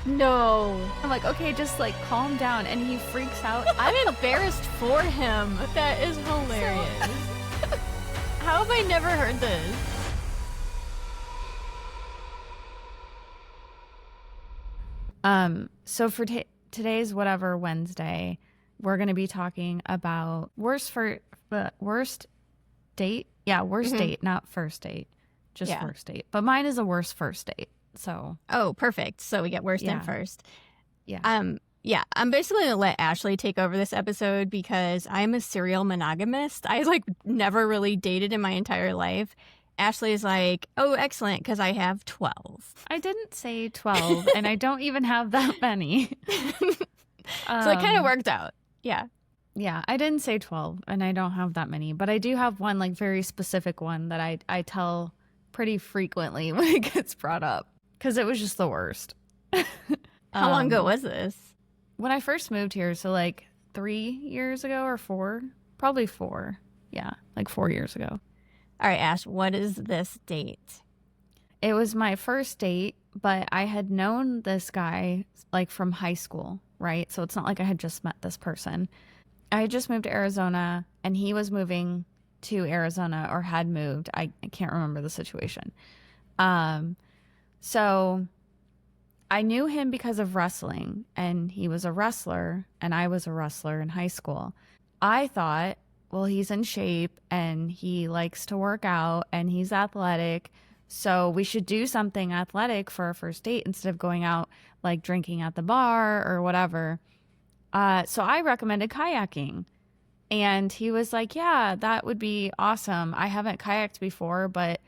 No. I'm like, okay, just like calm down. And he freaks out. I'm embarrassed for him. That is hilarious. How have I never heard this? So for today's whatever Wednesday, we're going to be talking about worst date. Yeah, worst date, not first date. Just first date. But mine is a worst first date. So. Oh, perfect. So we get worst and first. Yeah. Yeah, I'm basically going to let Ashlee take over this episode because I'm a serial monogamist. I like never really dated in my entire life. Ashlee is like, oh, excellent, because I have 12. I didn't say 12, and I don't even have that many. So it kind of worked out. Yeah. Yeah, I didn't say 12, and I don't have that many. But I do have one like very specific one that I tell pretty frequently when it gets brought up because it was just the worst. How long ago was this? When I first moved here, so like 3 years ago or 4, probably 4. Yeah, like 4 years ago. All right, Ash, what is this date? It was my first date, but I had known this guy like from high school, right? So it's not like I had just met this person. I had just moved to Arizona and he was moving to Arizona or had moved. I can't remember the situation. So I knew him because of wrestling, and he was a wrestler and I was a wrestler in high school. I thought, well, he's in shape and he likes to work out and he's athletic, so we should do something athletic for our first date instead of going out like drinking at the bar or whatever. So I recommended kayaking, and he was like, yeah, that would be awesome. I haven't kayaked before, but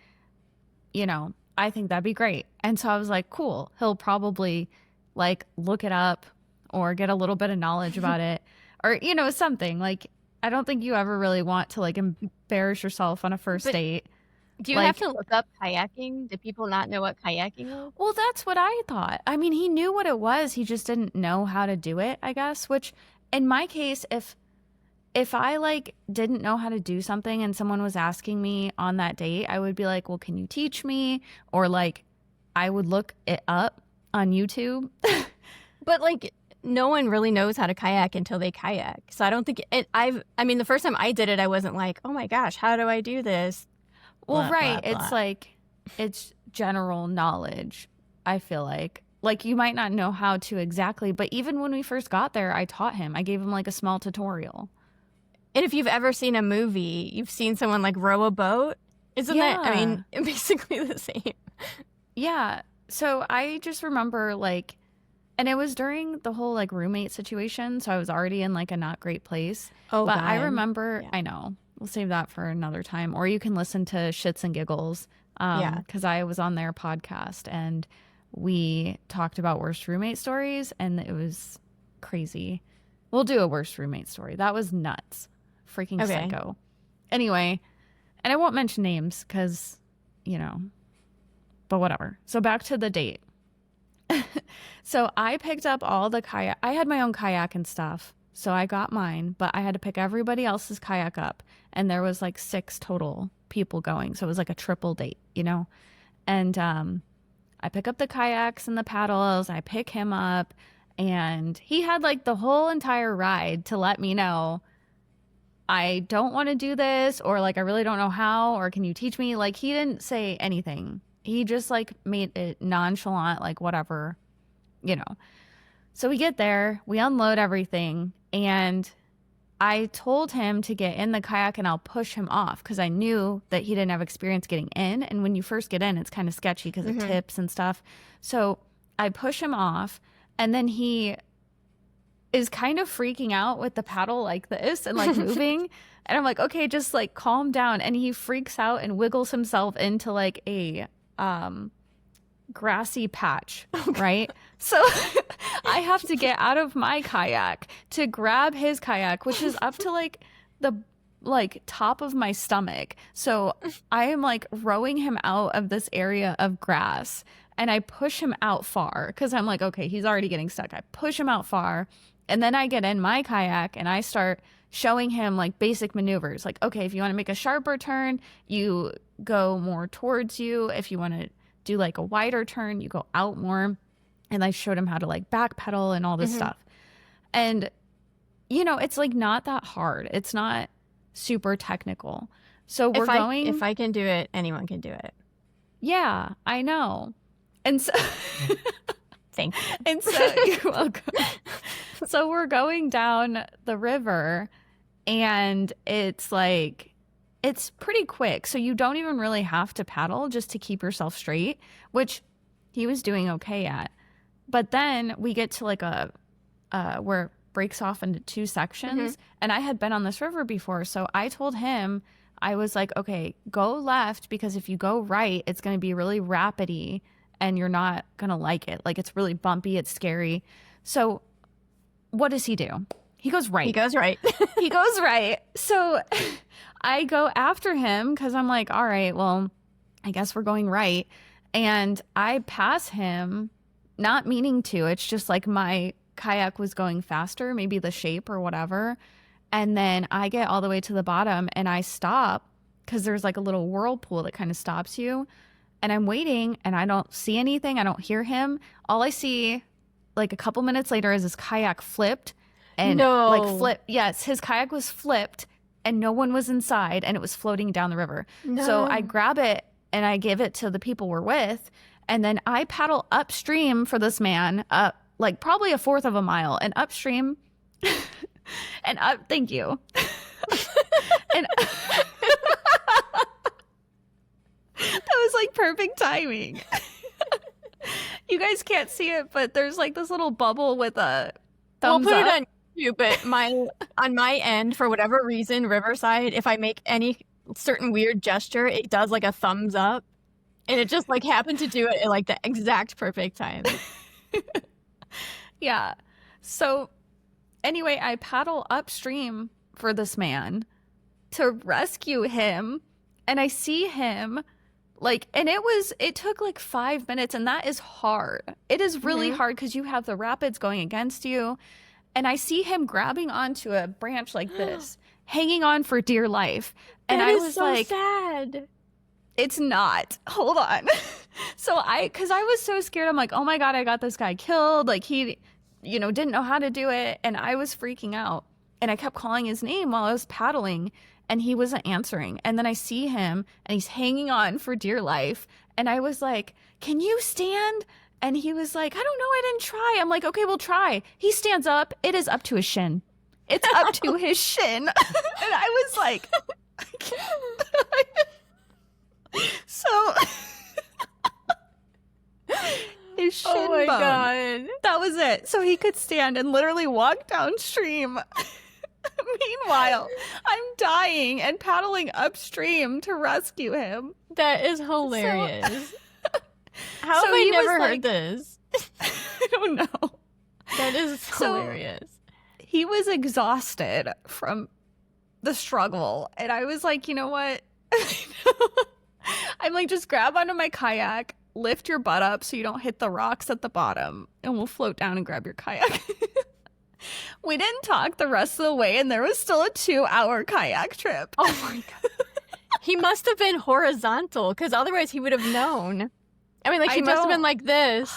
you know, I think that'd be great. And so I was like, cool. He'll probably like look it up or get a little bit of knowledge about it or, you know, something. Like, I don't think you ever really want to like embarrass yourself on a first date. Do you have to look up kayaking? Do people not know what kayaking is? Well, that's what I thought. I mean, he knew what it was. He just didn't know how to do it, I guess, which in my case, if I like didn't know how to do something and someone was asking me on that date, I would be like, well, can you teach me? Or like I would look it up on YouTube. But like no one really knows how to kayak until they kayak. So I don't think I mean, the first time I did it, I wasn't like, oh my gosh, how do I do this? Well, blah, right. blah, blah. It's like, it's general knowledge, I feel like. Like you might not know how to exactly, but even when we first got there, I taught him. I gave him like a small tutorial. And if you've ever seen a movie, you've seen someone like row a boat. Isn't that, I mean, basically the same. Yeah. So I just remember like, and it was during the whole like roommate situation. So I was already in like a not great place. Oh, but God. I remember, I know, we'll save that for another time. Or you can listen to Shits and Giggles. Because I was on their podcast and we talked about worst roommate stories and it was crazy. We'll do a worst roommate story. That was nuts. Freaking psycho. Anyway, and I won't mention names because, you know, but whatever. So back to the date. So I picked up all the kayak. I had my own kayak and stuff. So I got mine, but I had to pick everybody else's kayak up. And there was like 6 total people going. So it was like a triple date, you know? And I pick up the kayaks and the paddles. I pick him up. And he had like the whole entire ride to let me know, I don't want to do this, or like, I really don't know how, or can you teach me? Like, he didn't say anything. He just like made it nonchalant, like whatever, you know. So we get there, we unload everything, and I told him to get in the kayak and I'll push him off because I knew that he didn't have experience getting in. And when you first get in, it's kind of sketchy because it tips and stuff. So I push him off, and then he is kind of freaking out with the paddle like this and like moving. And I'm like, okay, just like calm down. And he freaks out and wiggles himself into like a grassy patch, right? So I have to get out of my kayak to grab his kayak, which is up to like the like top of my stomach. So I am like rowing him out of this area of grass, and I push him out far because I'm like, okay, he's already getting stuck. I push him out far, and then I get in my kayak and I start showing him like basic maneuvers. Like, okay, if you want to make a sharper turn, you go more towards you. If you want to do like a wider turn, you go out more. And I showed him how to like backpedal and all this stuff. And, you know, it's like not that hard. It's not super technical. So if I can do it, anyone can do it. Yeah, I know. And so thank you. And so you're welcome. So we're going down the river and it's like, it's pretty quick. So you don't even really have to paddle just to keep yourself straight, which he was doing okay at. But then we get to like where it breaks off into two sections. And I had been on this river before. So I told him, I was like, okay, go left, because if you go right, it's going to be really rapidy and you're not going to like it. Like, it's really bumpy. It's scary. So what does he do? He goes right. He goes right. He goes right. So I go after him because I'm like, all right, well, I guess we're going right. And I pass him, not meaning to. It's just like my kayak was going faster, maybe the shape or whatever. And then I get all the way to the bottom and I stop because there's like a little whirlpool that kind of stops you. And I'm waiting and I don't see anything. I don't hear him. All I see like a couple minutes later is his kayak flipped and yes, his kayak was flipped and no one was inside and it was floating down the river. No. So I grab it and I give it to the people we're with. And then I paddle upstream for this man, like probably a fourth of a mile, and upstream and up. Thank you. And that was like perfect timing. You guys can't see it, but there's like this little bubble with a thumbs we'll put up. It on you, but on my end, for whatever reason, Riverside, if I make any certain weird gesture, it does like a thumbs up. And it just like happened to do it at like the exact perfect time. Yeah. So anyway, I paddle upstream for this man to rescue him. And I see him like, and it took like 5 minutes, and that is hard. It is really hard because you have the rapids going against you. And I see him grabbing onto a branch like this, hanging on for dear life. And that I is was so like, sad. It's not. Hold on. So because I was so scared. I'm like, oh my God, I got this guy killed. Like he, didn't know how to do it. And I was freaking out. And I kept calling his name while I was paddling and he wasn't answering. And then I see him and he's hanging on for dear life. And I was like, can you stand? And he was like, I don't know. I didn't try. I'm like, okay, we'll try. He stands up. It is up to his shin. It's up to his shin. And I was like, I can't. So his shin oh my bone. God. That was it. So he could stand and literally walk downstream. Meanwhile, I'm dying and paddling upstream to rescue him. That is hilarious. How have So I he was never heard like- this? I don't know. That is hilarious. He was exhausted from the struggle. And I was like, you know what? I'm like, just grab onto my kayak, lift your butt up so you don't hit the rocks at the bottom, and we'll float down and grab your kayak. We didn't talk the rest of the way, and there was still a 2-hour kayak trip. Oh my God. He must have been horizontal, because otherwise he would have known. I mean, like, he must have been like this.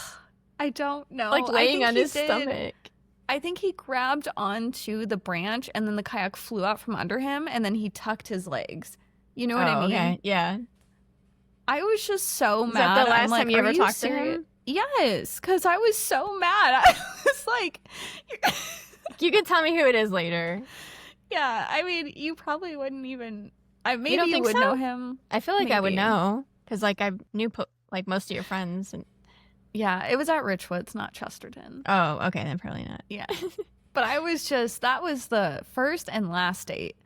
I don't know. Like laying on his stomach. I think he grabbed onto the branch, and then the kayak flew out from under him, and then he tucked his legs. You know what I mean? Okay. Yeah. I was just so mad. Is that the last like, time you "Are ever talked to him? Yes, because I was so mad. I was like, You can tell me who it is later. yeah, I mean, you probably wouldn't even, maybe don't you think would so? know him. I feel like I would Maybe. know, because like I knew like most of your friends. And Yeah, it was at Richwoods, not Chesterton. oh, okay, then probably not. Yeah. But I was just, that was the first and last date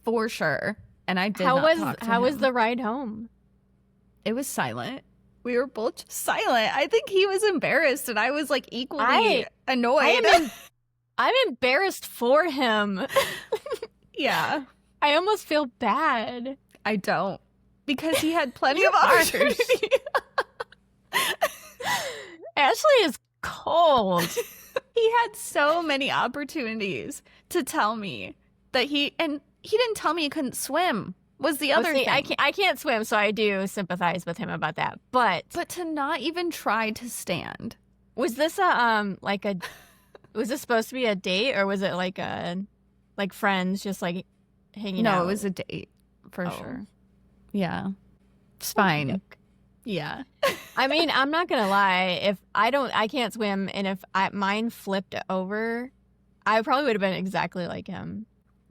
for sure. And I did not talk to How was him. the ride home? It was silent. We were both just silent. I think he was embarrassed and I was like equally annoyed. I'm embarrassed for him. Yeah. I almost feel bad. I don't. Because he had plenty of Ours. opportunity. Ashlee is cold. He had so many opportunities to tell me that he didn't tell me he couldn't swim was the other thing. I can't swim, so I do sympathize with him about that. But to not even try to stand. Was this was this supposed to be a date, or was it like friends just like hanging out? No, it was a date for sure. Yeah. It's fine. Yeah. I mean, I'm not gonna lie. If I can't swim, and if mine flipped over, I probably would have been exactly like him.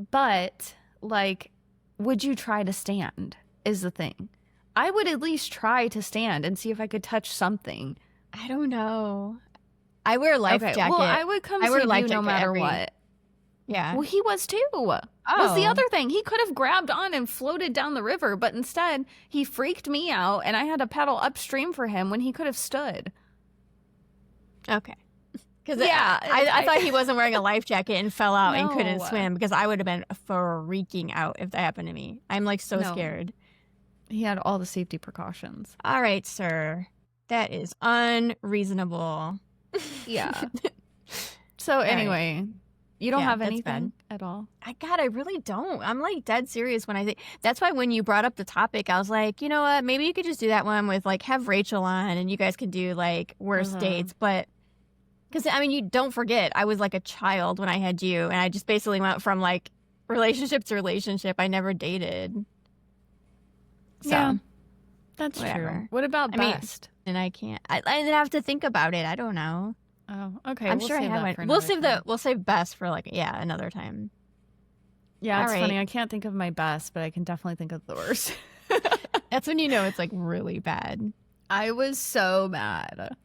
But like, would you try to stand? Is the thing. I would at least try to stand and see if I could touch something. I don't know. I wear a life jacket. Well, I would come save you no matter what. Yeah. Well, he was too. Was the other thing. He could have grabbed on and floated down the river, but instead he freaked me out, and I had to paddle upstream for him when he could have stood. Okay. Because I thought he wasn't wearing a life jacket and fell out and couldn't swim, because I would have been freaking out if that happened to me. I'm like so scared. He had all the safety precautions. All right, sir. That is unreasonable. Yeah. So anyway... Right. You don't have anything at all? I really don't. I'm like dead serious when I say. That's why when you brought up the topic, I was like, you know what? Maybe you could just do that one with like have Rachel on, and you guys can do like worst dates. But because I mean, you don't forget, I was like a child when I had you, and I just basically went from like relationship to relationship. I never dated. So, yeah, that's true. What about best? And I can't. I have to think about it. I don't know. Oh, okay. I'm sure I haven't. We'll save best for like another time. Yeah, it's funny. I can't think of my best, but I can definitely think of the worst. That's when you know it's like really bad. I was so mad.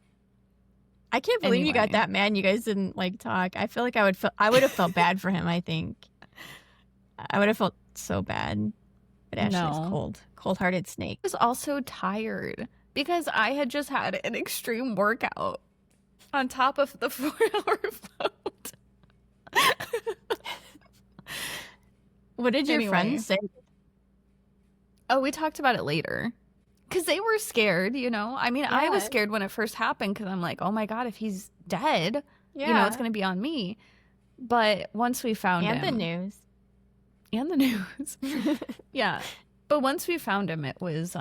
I can't believe you got that mad. You guys didn't like talk. I feel like I would have felt bad for him. I think I would have felt so bad. But Ashlee's cold-hearted snake. I was also tired because I had just had an extreme workout. On top of the 4-hour float. What did your friends say? Oh, we talked about it later. Because they were scared, you know? I mean, I was scared when it first happened because I'm like, oh my God, if he's dead, you know, it's going to be on me. But once we found him. And the news. And the news. Yeah. But once we found him, it was,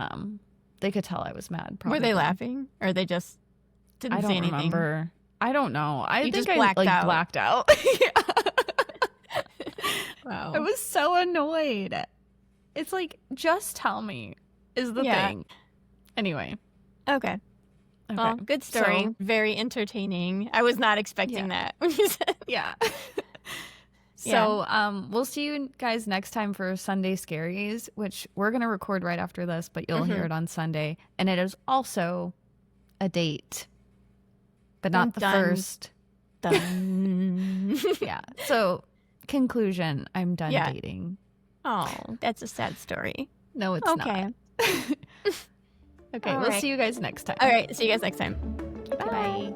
they could tell I was mad. Probably. Were they laughing? Or they just... Didn't say anything. Remember. I don't know. I think I blacked out. Wow. I was so annoyed. It's like, just tell me is the thing. Anyway. Okay. Well, good story. So, very entertaining. I was not expecting that when you said. Yeah. So we'll see you guys next time for Sunday Scaries, which we're going to record right after this, but you'll hear it on Sunday. And it is also a date. But not the first. Done. Yeah. So, conclusion, I'm done dating. Oh, that's a sad story. No, it's not. Okay, we'll see you guys next time. All right, see you guys next time. Bye.